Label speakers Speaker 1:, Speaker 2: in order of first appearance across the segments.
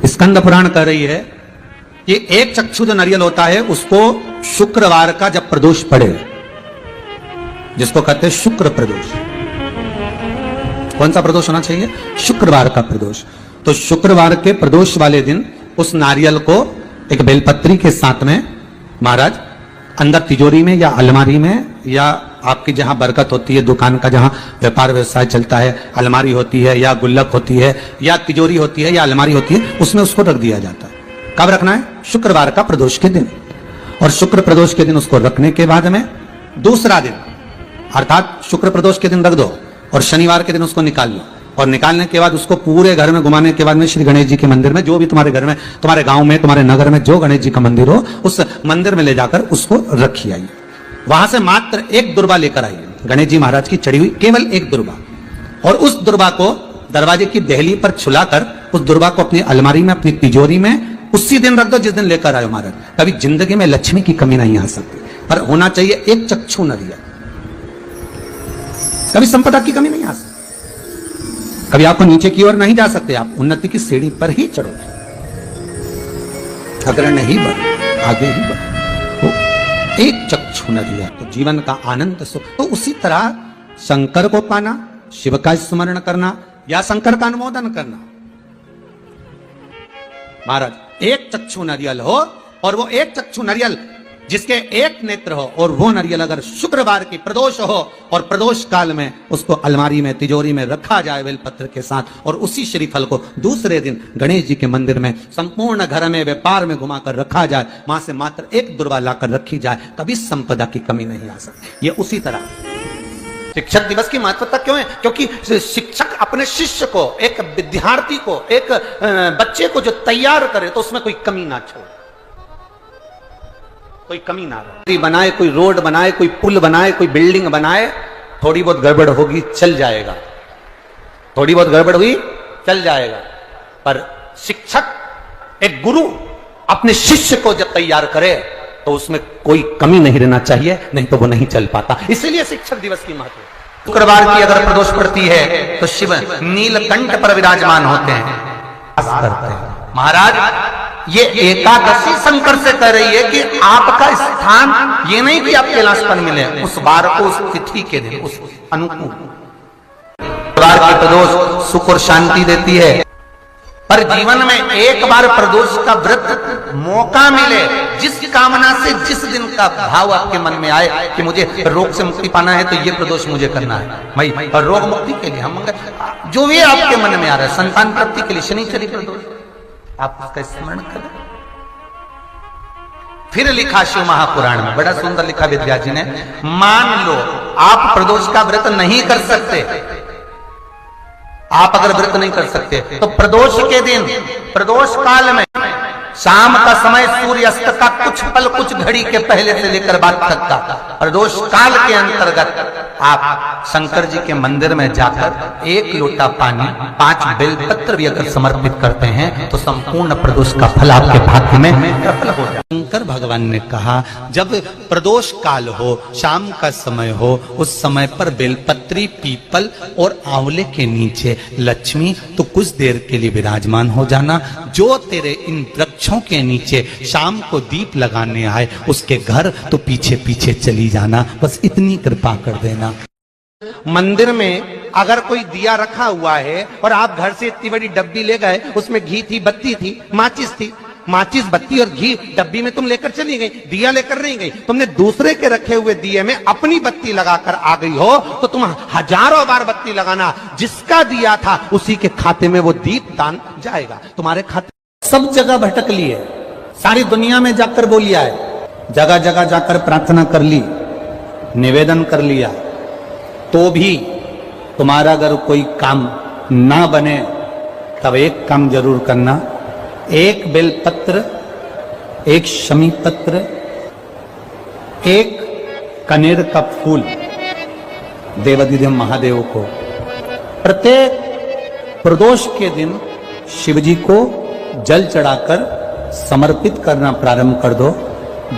Speaker 1: स्कंद पुराण कह रही है कि एक चक्षु जो नारियल होता है उसको शुक्रवार का जब प्रदोष पड़े, जिसको कहते हैं शुक्र प्रदोष। कौन सा प्रदोष होना चाहिए? शुक्रवार का प्रदोष। तो शुक्रवार के प्रदोष वाले दिन उस नारियल को एक बेलपत्री के साथ में महाराज अंदर तिजोरी में या अलमारी में या आपकी जहां बरकत होती है, दुकान का जहां व्यापार व्यवसाय चलता है, अलमारी होती है या गुल्लक होती है या तिजोरी होती है या अलमारी होती है, उसमें उसको रख दिया जाता है। कब रखना है? शुक्रवार का प्रदोष के दिन। और शुक्र प्रदोष के दिन उसको रखने के बाद में दूसरा दिन अर्थात शुक्र प्रदोष के दिन रख दो और शनिवार के दिन उसको निकाल लो। और निकालने के बाद उसको पूरे घर में घुमाने के बाद में श्री गणेश जी के मंदिर में, जो भी तुम्हारे घर में, तुम्हारे गांव में, तुम्हारे नगर में जो गणेश जी का मंदिर हो, उस मंदिर में ले जाकर उसको रखी आइए। वहां से मात्र एक दुर्बा लेकर आइए, गणेश जी महाराज की चढ़ी हुई केवल एक दुर्बा। और उस दुर्बा को दरवाजे की देहली पर छुलाकर उस दुर्बा को अपनी अलमारी में, अपनी तिजोरी में उसी दिन रख दो जिस दिन लेकर आयो महाराज। कभी जिंदगी में लक्ष्मी की कमी नहीं आ सकती, पर होना चाहिए एक चक्षु नारियल। कभी संपदा की कमी नहीं आ सकती, कभी आपको नीचे की ओर नहीं जा सकते, आप उन्नति की सीढ़ी पर ही चढ़ोगे। अगर नहीं बढ़ आगे ही बढ़, तो एक चक्षु नारियल तो जीवन का आनंद सुख। तो उसी तरह शंकर को पाना, शिव का स्मरण करना या शंकर का अनुमोदन करना। महाराज एक चक्षु नारियल हो और वो एक चक्षु नारियल जिसके एक नेत्र हो, और वो नारियल अगर शुक्रवार की प्रदोष हो और प्रदोष काल में उसको अलमारी में, तिजोरी में रखा जाए बेलपत्र के साथ, और उसी श्रीफल को दूसरे दिन गणेश जी के मंदिर में संपूर्ण घर में, व्यापार में घुमाकर रखा जाए, वहां से मात्र एक दुर्बा लाकर रखी जाए, कभी संपदा की कमी नहीं आ सकती। ये उसी तरह शिक्षक दिवस की महत्वता क्यों है? क्योंकि शिक्षक अपने शिष्य को, एक विद्यार्थी को, एक बच्चे को जो तैयार करे तो उसमें कोई कमी ना छोड़े, कोई कमी ना रहे। बनाए, कोई रोड बनाए, कोई पुल बनाए, कोई बिल्डिंग बनाए, थोड़ी बहुत गड़बड़ होगी चल जाएगा, थोड़ी बहुत गड़बड़ हुई चल जाएगा, पर शिक्षक, एक गुरु अपने शिष्य को जब तैयार करे तो उसमें कोई कमी नहीं रहना चाहिए, नहीं तो वो नहीं चल पाता। इसीलिए शिक्षक दिवस की महत्व। शुक्रवार की अगर प्रदोष पड़ती है तो शिव नीलकंठ पर विराजमान होते हैं, करते हैं। महाराज ये एकादशी शंकर से कह रही है कि आपका स्थान ये नहीं कि आप कैलाशपन मिले, उस बार को, उस तिथि के दिन, उस अनुकूल बार की प्रदोष सुख और शांति देती है। पर जीवन में एक बार प्रदोष का व्रत मौका मिले, जिस कामना से, जिस दिन का भाव आपके मन में आए कि मुझे रोग से मुक्ति पाना है तो ये प्रदोष मुझे करना है भाई, और रोग मुक्ति के लिए हम जो भी आपके मन में आ रहा है, संतान प्राप्ति के लिए शनिचरी प्रदोष, आप उसका स्मरण करें। फिर लिखा शिव महापुराण में, बड़ा सुंदर लिखा विद्या जी ने, मान लो आप प्रदोष का व्रत नहीं कर सकते, आप अगर व्रत नहीं कर सकते तो प्रदोष के दिन, प्रदोष काल में शाम का समय सूर्यास्त का कुछ पल, कुछ घड़ी के पहले से लेकर बाद तक का प्रदोष काल के अंतर्गत आप शंकर जी के मंदिर में जाकर एक लोटा पानी, 5 बेलपत्र भी अगर समर्पित करते हैं तो संपूर्ण प्रदोष का फल आपके भाग्य में सफल हो जाए। शंकर भगवान ने कहा जब प्रदोष काल हो, शाम का समय हो, उस समय पर बेलपत्री, पीपल और आंवले के नीचे लक्ष्मी तो कुछ देर के लिए विराजमान हो जाना, जो तेरे इन वृक्षों के नीचे शाम को दीप लगाने आए उसके घर तो पीछे पीछे चली जाना, बस इतनी कृपा कर देना। मंदिर में अगर कोई दिया रखा हुआ है और आप घर से इतनी बड़ी डब्बी ले गए, उसमें घी थी, बत्ती थी, माचिस थी, माचिस, बत्ती और घी डब्बी में तुम लेकर चली गई, दिया लेकर नहीं गई, तुमने दूसरे के रखे हुए दिए में अपनी बत्ती लगाकर आ गई हो तो तुम हजारों बार बत्ती लगाना, जिसका दिया था उसी के खाते में वो दीप दान जाएगा। तुम्हारे खाते सब जगह भटक ली है, सारी दुनिया में जाकर बोलिया है, जगह जगह जाकर प्रार्थना कर ली, निवेदन कर लिया, तो भी तुम्हारा अगर कोई काम ना बने तब एक काम जरूर करना, एक बेलपत्र, एक शमी पत्र, एक कनेर का फूल देवाधिदेव महादेव को प्रत्येक प्रदोष के दिन शिवजी को जल चढ़ाकर समर्पित करना प्रारंभ कर दो।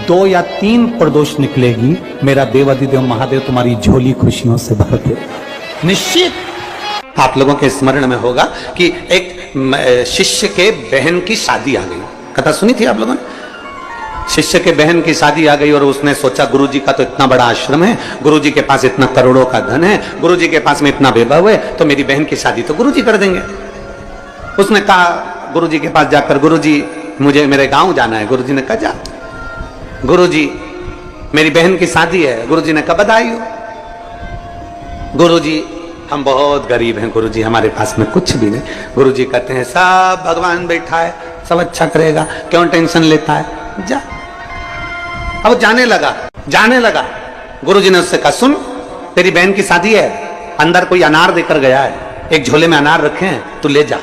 Speaker 1: 2 या 3 प्रदोष निकलेगी, मेरा देवाधिदेव महादेव तुम्हारी झोली खुशियों से भर दे निश्चित। आप लोगों के स्मरण में होगा कि एक शिष्य के बहन की शादी आ गई। कथा सुनी थी आप लोगों ने? शिष्य के बहन की शादी आ गई और उसने सोचा गुरुजी का तो इतना बड़ा आश्रम है, गुरुजी के पास इतना करोड़ों का धन है, गुरुजी के पास में इतना वैभव है, तो मेरी बहन की शादी तो गुरुजी कर देंगे। उसने कहा गुरुजी के पास जाकर, गुरुजी मुझे मेरे गांव जाना है। गुरुजी ने कहा जा। गुरुजी मेरी बहन की शादी है। गुरुजी ने कहा बधाई हो। गुरुजी हम बहुत गरीब हैं गुरुजी, हमारे पास में कुछ भी नहीं। गुरुजी कहते हैं सब भगवान बैठा है, सब अच्छा करेगा, क्यों टेंशन लेता है, जा। अब जाने लगा। गुरुजी ने उससे कहा सुन, तेरी बहन की शादी है, अंदर कोई अनार देकर गया है, एक झोले में अनार रखे हैं, तू ले जा।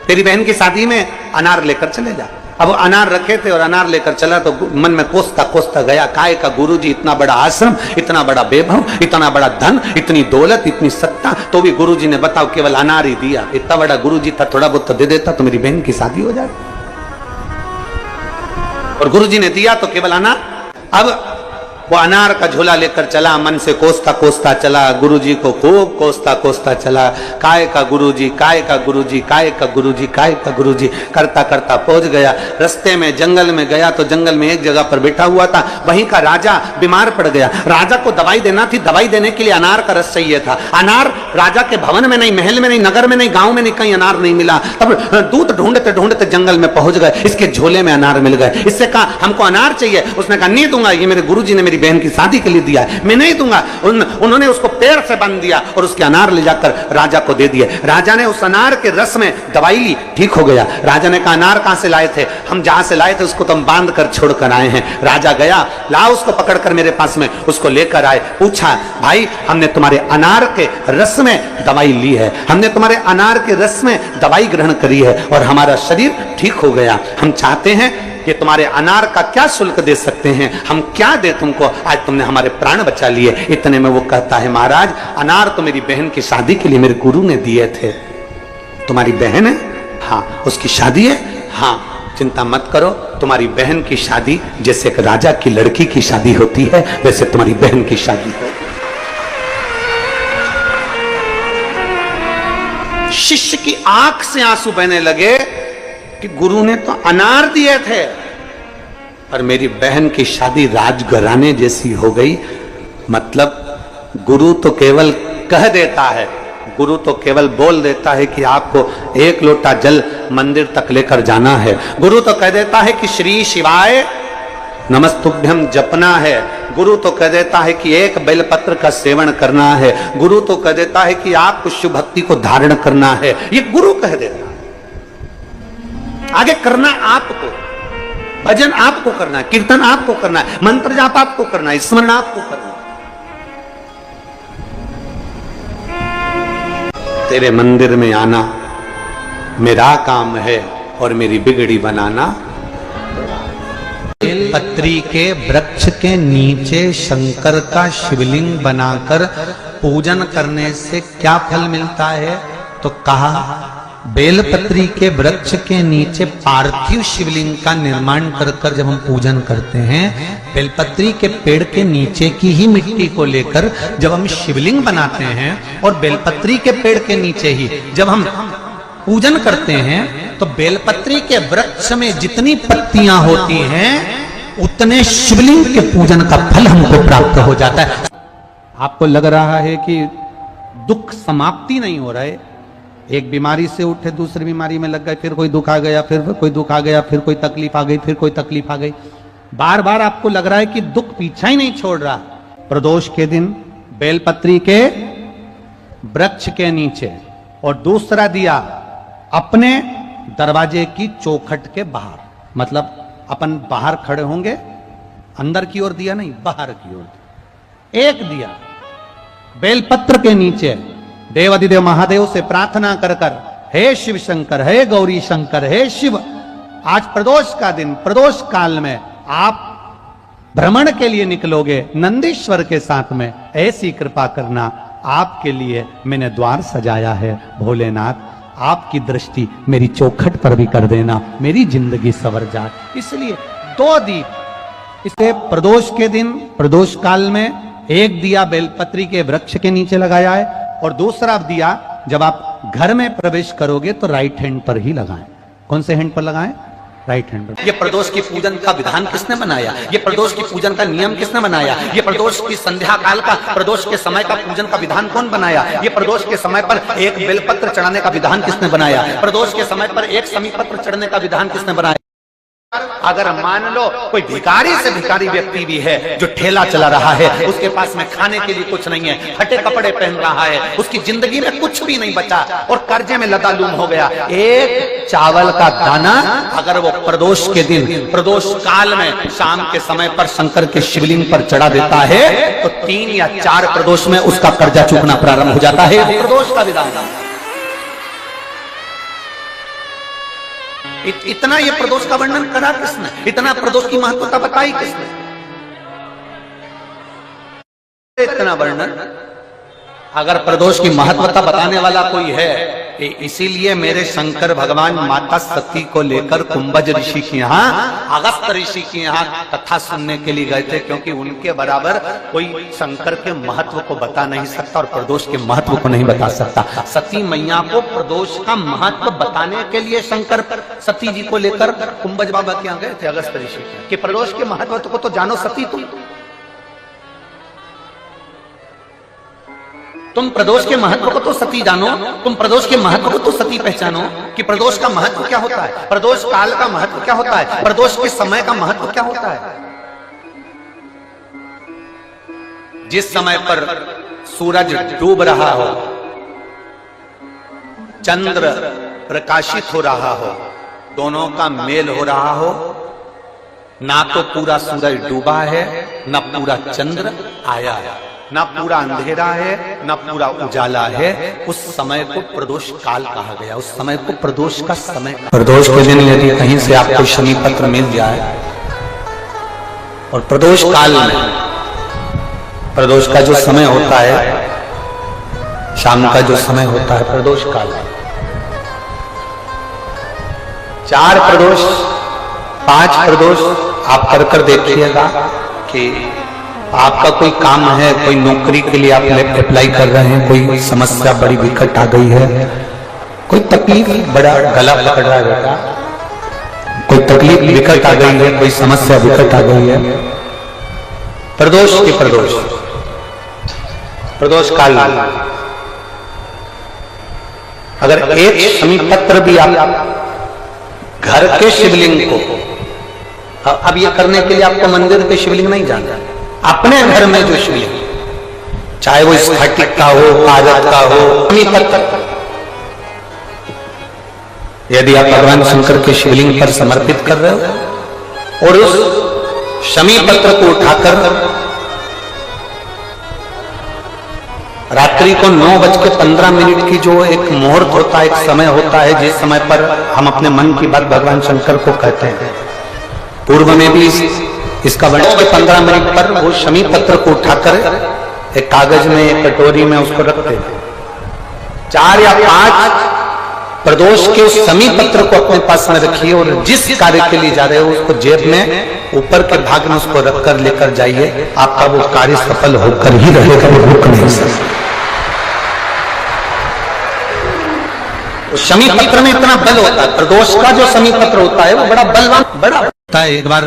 Speaker 1: तेरी बहन की शादी में अनार लेकर चले जा। अब अनार रखे थे और अनार लेकर चला तो मन में कोसता गया, काय का गुरुजी इतना बड़ा आश्रम, इतना बड़ा वैभव, इतना बड़ा धन, इतनी दौलत, इतनी सत्ता, तो भी गुरुजी ने बताओ केवल अनार ही दिया। इतना बड़ा गुरुजी था, थोड़ा बहुत तो दे देता तो मेरी बहन की शादी हो जाती। और गुरुजी ने दिया तो केवल अनार। अब वो अनार का झोला लेकर चला, मन से कोसता चला, गुरुजी को खूब कोसता चला, काय का गुरुजी, काय का गुरुजी, काय का गुरुजी, काय का गुरुजी करता पहुंच गया। रास्ते में जंगल में गया तो जंगल में एक जगह पर बैठा हुआ था, वहीं का राजा बीमार पड़ गया। राजा को दवाई देना थी, दवाई देने के लिए अनार का रस चाहिए था। अनार राजा के भवन में नहीं, महल में नहीं, नगर में नहीं, गांव में नहीं, कहीं अनार नहीं मिला। तब दूत ढूंढते जंगल में पहुंच गए, इसके झोले में अनार मिल गए। इससे कहा हमको अनार चाहिए। उसने कहा नहीं दूंगा, ये मेरे गुरुजी ने मेरी बहन की शादी के लिए दिया है, मैं नहीं दूंगा। उन्होंने उसको पैर से बांध दिया और उसके अनार ले जाकर राजा को दे दिए। राजा ने उस अनार के रस में दवाई ली, ठीक हो गया। राजा ने कहा अनार कहां से लाए थे? हम जहां से लाए थे उसको तो हम बांध कर छोड़ कर आए हैं। राजा गया, ला उसको पकड़कर मेरे पास में, उसको लेकर आए। पूछा भाई हमने तुम्हारे अनार के रस में दवाई ली है, हमने तुम्हारे अनार के रस में दवाई ग्रहण करी है और हमारा शरीर ठीक हो गया। हम चाहते हैं कि तुम्हारे अनार का क्या शुल्क दे सकते हैं, हम क्या दे तुमको, आज तुमने हमारे प्राण बचा लिए। इतने में वो कहता है महाराज अनार तो मेरी बहन की शादी के लिए मेरे गुरु ने दिए थे। तुम्हारी बहन है? हाँ। उसकी शादी है? हाँ। चिंता मत करो, तुम्हारी बहन की शादी जैसे एक राजा की लड़की की शादी होती है वैसे तुम्हारी बहन की शादी हो। शिष्य की आंख से आंसू बहने लगे कि गुरु ने तो अनार दिए थे और मेरी बहन की शादी राजघराने जैसी हो गई। मतलब गुरु तो केवल कह देता है, गुरु तो केवल बोल देता है कि आपको एक लोटा जल मंदिर तक लेकर जाना है। गुरु तो कह देता है कि श्री शिवाय नमस्तुभ्यम जपना है। गुरु तो कह देता है कि एक बेलपत्र का सेवन करना है। गुरु तो कह देता है कि आपको शिव भक्ति को धारण करना है। ये गुरु कह देता है। आगे करना आपको, भजन आपको करना है, कीर्तन आपको करना है, मंत्र जाप आपको करना है, स्मरण आपको करना है। तेरे मंदिर में आना मेरा काम है और मेरी बिगड़ी बनाना। बेलपत्री के वृक्ष के नीचे शंकर का शिवलिंग बनाकर पूजन करने से क्या फल मिलता है? तो कहा बेलपत्री के वृक्ष के नीचे पार्थिव शिवलिंग का निर्माण कर जब हम पूजन करते हैं, बेलपत्री के पेड़ के नीचे की ही मिट्टी को लेकर जब हम शिवलिंग बनाते हैं और बेलपत्री के पेड़ के नीचे ही जब हम पूजन करते हैं तो बेलपत्री के वृक्ष में जितनी पत्तियां होती हैं उतने शिवलिंग के पूजन का फल हमको प्राप्त हो जाता है। आपको लग रहा है कि दुख समाप्ति नहीं हो रहा है, एक बीमारी से उठे दूसरी बीमारी में लग गए, फिर कोई दुख आ गया, फिर कोई दुख आ गया, फिर कोई तकलीफ आ गई, फिर कोई तकलीफ आ गई, बार बार आपको लग रहा है कि दुख पीछा ही नहीं छोड़ रहा। प्रदोष के दिन बेलपत्री के वृक्ष के नीचे और दूसरा दिया अपने दरवाजे की चौखट के बाहर, मतलब अपन बाहर खड़े होंगे, अंदर की ओर दिया नहीं, बाहर की ओर एक दिया बेलपत्र के नीचे देवाधिदेव महादेव से प्रार्थना कर कर, हे शिव शंकर, हे गौरी शंकर, हे शिव, आज प्रदोष का दिन, प्रदोष काल में आप भ्रमण के लिए निकलोगे नंदीश्वर के साथ में, ऐसी कृपा करना, आपके लिए मैंने द्वार सजाया है, भोलेनाथ आपकी दृष्टि मेरी चौखट पर भी कर देना, मेरी जिंदगी सवर जाए। इसलिए 2 दीप इसे प्रदोष के दिन, प्रदोष काल में एक दिया बेलपत्री के वृक्ष के नीचे लगाया है और दूसरा दिया जब आप घर में प्रवेश करोगे तो राइट हैंड पर ही लगाएं। कौन से हैंड पर लगाएं? राइट हैंड पर। ये प्रदोष की पूजन का विधान किसने बनाया? ये प्रदोष की पूजन का नियम किसने बनाया? ये प्रदोष की संध्या काल का, प्रदोष के समय का पूजन का विधान कौन बनाया? ये प्रदोष के समय पर एक बेलपत्र चढ़ाने का विधान किसने बनाया? प्रदोष के समय पर एक समीपत्र चढ़ने का विधान किसने बनाया? अगर मान लो कोई भिखारी से भिखारी व्यक्ति भी है जो ठेला चला रहा है, उसके पास में खाने के लिए कुछ नहीं है, फटे कपड़े पहन रहा है, उसकी जिंदगी में कुछ भी नहीं बचा और कर्जे में लदालूम हो गया, एक चावल का दाना अगर वो प्रदोष के दिन, प्रदोष काल में शाम के समय पर शंकर के शिवलिंग पर चढ़ा देता है तो 3 या 4 प्रदोष में उसका कर्जा चूकना प्रारंभ हो जाता है। प्रदोष का विधान। इतना ये प्रदोष का वर्णन करा किसने? इतना प्रदोष की महत्वता बताई किसने? इतना वर्णन अगर प्रदोष की महत्वता बताने वाला कोई है, इसीलिए मेरे शंकर भगवान माता सती को लेकर कुंभज ऋषि के यहाँ, अगस्त्य ऋषि के यहाँ कथा सुनने के लिए गए थे, क्योंकि उनके बराबर कोई शंकर के महत्व को बता नहीं सकता और प्रदोष के महत्व को नहीं बता सकता। सती मैया को प्रदोष का महत्व बताने के लिए शंकर सती जी को लेकर कुंभज बाबा के यहाँ गए थे, अगस्त्य ऋषि के, प्रदोष के महत्व को तो जानो सती तुम प्रदोष के महत्व को तो सती जानो, तुम प्रदोष के महत्व को तो सती पहचानो कि प्रदोष का महत्व क्या होता है, प्रदोष काल का महत्व क्या होता है, प्रदोष के समय का महत्व क्या होता है। जिस समय पर सूरज डूब रहा हो, चंद्र प्रकाशित हो रहा हो, दोनों का मेल हो रहा हो, ना तो पूरा सूरज डूबा है, ना पूरा चंद्र आया है, ना पूरा अंधेरा है, ना पूरा उजाला है, उस समय को प्रदोष काल कहा गया। उस समय को प्रदोष का समय। प्रदोष के दिन यदि कहीं से आपको शनि पत्र मिल जाए और प्रदोष काल में, प्रदोष का जो समय होता है, शाम का जो समय होता है प्रदोष काल, 4 प्रदोष 5 प्रदोष आप कर देखिएगा कि आपका कोई काम है, कोई नौकरी के लिए आप अप्लाई कर रहे हैं, कोई समस्या बड़ी विकट आ गई है, कोई तकलीफ, बड़ा गला पकड़ रहा है बेटा, कोई तकलीफ विकट आ गई है, कोई समस्या विकट आ गई है, प्रदोष के प्रदोष काल अगर एक समीपत्र भी आप घर के शिवलिंग को, अब ये करने के लिए आपको मंदिर के शिवलिंग नहीं जाना, अपने घर में जो शिवलिंग, चाहे वो स्फटिक का हो, कागज का हो, समीपत्र, यदि आप भगवान शंकर के शिवलिंग पर समर्पित कर रहे हो और उस शमी पत्र को उठाकर रात्रि को 9:15 की जो एक मुहूर्त होता है, एक समय होता है, जिस समय पर हम अपने मन की बात भगवान शंकर को कहते हैं, पूर्व में भी इसका वर्णन के 15 मिनट पर वो शमी पत्र को उठाकर एक कागज में, एक कटोरी में उसको रखते थे। 4 या 5 प्रदोष के उस शमी पत्र को अपने पास में रखिए और जिस कार्य के लिए जा रहे हो उसको जेब में ऊपर के भाग में उसको रखकर लेकर जाइए, आपका वो कार्य सफल होकर ही रहेगा, वो रुक नहीं सकता। शमी पत्र में इतना बल होता है, प्रदोष का जो शमी पत्र होता है वो बड़ा बलवान, बड़ा होता है। एक बार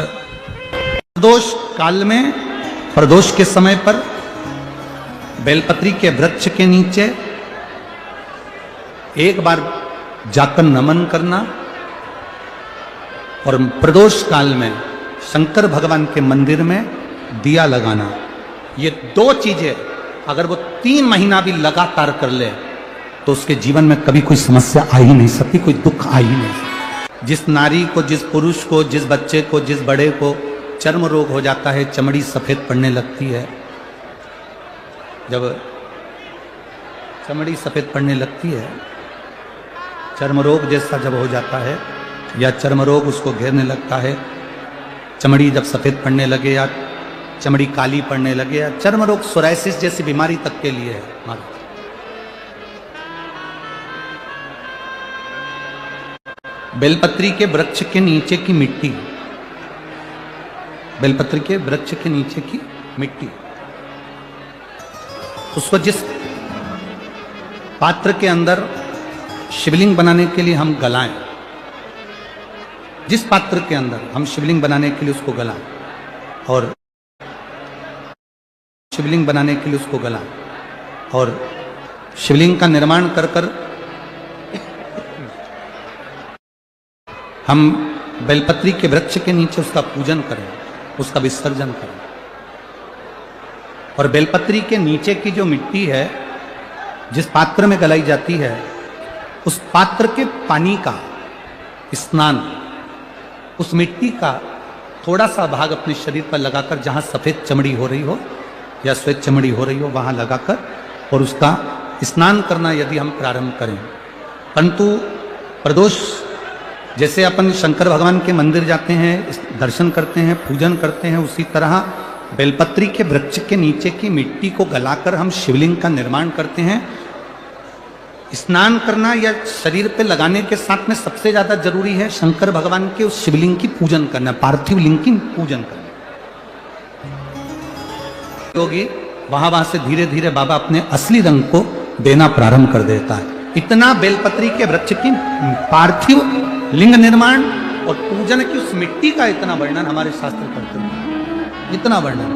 Speaker 1: प्रदोष काल में, प्रदोष के समय पर बेलपत्री के वृक्ष के नीचे एक बार जाकर नमन करना और प्रदोष काल में शंकर भगवान के मंदिर में दिया लगाना, ये 2 चीजें अगर वो 3 महीना भी लगातार कर ले तो उसके जीवन में कभी कोई समस्या आ ही नहीं सकती, कोई दुख आ ही नहीं सकता। जिस नारी को, जिस पुरुष को, जिस बच्चे को, जिस बड़े को चर्म रोग हो जाता है, चमड़ी सफेद पड़ने लगती है, जब चमड़ी सफेद पड़ने लगती है, चर्म रोग जैसा जब हो जाता है या चर्म रोग उसको घेरने लगता है, चमड़ी जब सफेद पड़ने लगे या चमड़ी काली पड़ने लगे या चर्म रोग, सोराइसिस जैसी बीमारी तक के लिए है। बेलपत्री के वृक्ष के नीचे की मिट्टी, बेलपत्र के वृक्ष के नीचे की मिट्टी, उसको जिस पात्र के अंदर शिवलिंग बनाने के लिए हम गलाएं, जिस पात्र के अंदर हम शिवलिंग बनाने के लिए उसको गलाएं और शिवलिंग बनाने के लिए उसको गलाएं और शिवलिंग का निर्माण कर कर हम बेलपत्री के वृक्ष के नीचे उसका पूजन करें, उसका विसर्जन करें। और बेलपत्री के नीचे की जो मिट्टी है जिस पात्र में गलाई जाती है, उस पात्र के पानी का स्नान उस मिट्टी का थोड़ा सा भाग अपने शरीर पर लगाकर, जहां सफेद चमड़ी हो रही हो या श्वेत चमड़ी हो रही हो वहां लगाकर और उसका स्नान करना यदि हम प्रारंभ करें। परंतु प्रदोष जैसे अपन शंकर भगवान के मंदिर जाते हैं, दर्शन करते हैं, पूजन करते हैं, उसी तरह बेलपत्री के वृक्ष के नीचे की मिट्टी को गलाकर हम शिवलिंग का निर्माण करते हैं। स्नान करना या शरीर पे लगाने के साथ में सबसे ज्यादा जरूरी है शंकर भगवान के उस शिवलिंग की पूजन करना, पार्थिव लिंग की पूजन करना। योगी वहां से धीरे धीरे बाबा अपने असली रंग को देना प्रारंभ कर देता है। इतना बेलपत्री के वृक्ष की पार्थिव लिंग निर्माण और पूजन की उस मिट्टी का इतना वर्णन हमारे शास्त्र करते हैं, इतना वर्णन।